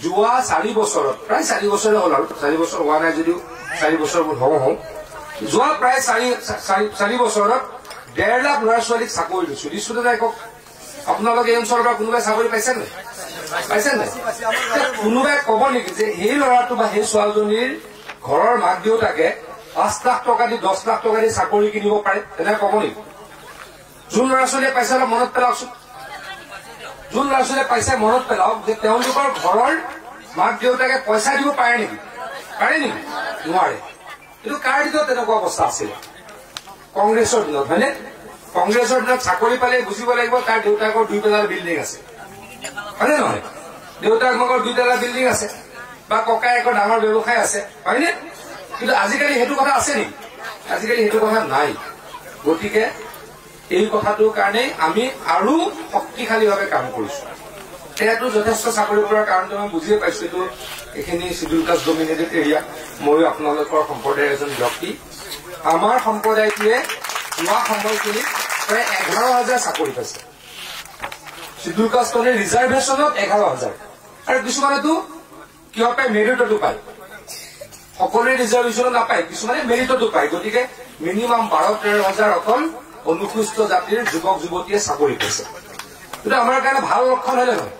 যোৱা 4 বছৰত প্ৰায় 4 বছৰে হ'ল আৰু 4 বছৰ হোৱা নাই যদিও 4 বছৰ হওঁ যোৱা প্ৰায় 4 বছৰত 1.5 লাখ ল'ৰা ছোৱালীক চাকৰি দিছো নাই কওক আপোনালোকে এই অঞ্চলৰ পৰা কোনোবাই চাকৰি পাইছে নাই কোনোবাই কব নেকি যে সেই ল'ৰাটো বা সেই ছোৱালীজনীৰ ঘৰৰ মাক দেউতাকে 5 লাখ টকা দি 10 লাখ টকা দি চাকৰি কিনিব পাৰে তেনেকে কব নেকি যোন ল'ৰা ছোৱালীয়ে পাইছে অলপ মনত পেলাওকচোন যোন ল'ৰা ছোৱালীয়ে পাইছে মনত পেলাওক যে তেওঁলোকৰ ঘৰৰ মাক দেউতাকে পইচা দিব পাৰে নেকি নোৱাৰে কিন্তু কাৰ দিনত তেনেকুৱা অৱস্থা আছিলে কংগ্ৰেছৰ দিনত হয়নে কংগ্ৰেছৰ দিনত চাকৰি পালে বুজিব লাগিব তাৰ দেউতাকৰ 2 তলাৰ বিল্ডিং আছে হয়নে নহয় দেউতাক মাকৰ 2 তলাৰ বিল্ডিং আছে বা ককায়েকৰ ডাঙৰ ব্যৱসায় আছে হয়নে কিন্তু আজিকালি সেইটো কথা আছে নেকি আজিকালি সেইটো কথা নাই গতিকে এই কথাটোৰ কাৰণে আমি আৰু শক্তিশালীভাৱে কাম কৰিছো এয়াতো যথেষ্ট চাকৰি কৰাৰ কাৰণটো মই বুজিয়ে পাইছো এইটো এইখিনি শিডিউল কাষ্ট ডমিনেটেড এৰিয়া ময়ো আপোনালোকৰ সম্প্ৰদায়ৰ এজন ব্যক্তি আমাৰ সম্প্ৰদায়টোৱে যোৱা সময়খিনিত প্ৰায় 11,000 চাকৰি পাইছে শিডিউল কাষ্টৰ ৰিজাৰ্ভেশ্যনত 11,000 আৰু কিছুমানেতো কিয় পায় মেৰিটতো পায় সকলোৱে ৰিজাৰ্ভেশ্যনত নাপায় কিছুমানে মেৰিটতো পায় গতিকে মিনিমাম 12-13,000 অকল অনুসূচিত জাতিৰ যুৱক যুৱতীয়ে চাকৰি পাইছে কিন্তু আমাৰ কাৰণে ভাল লক্ষণ হলে নহয়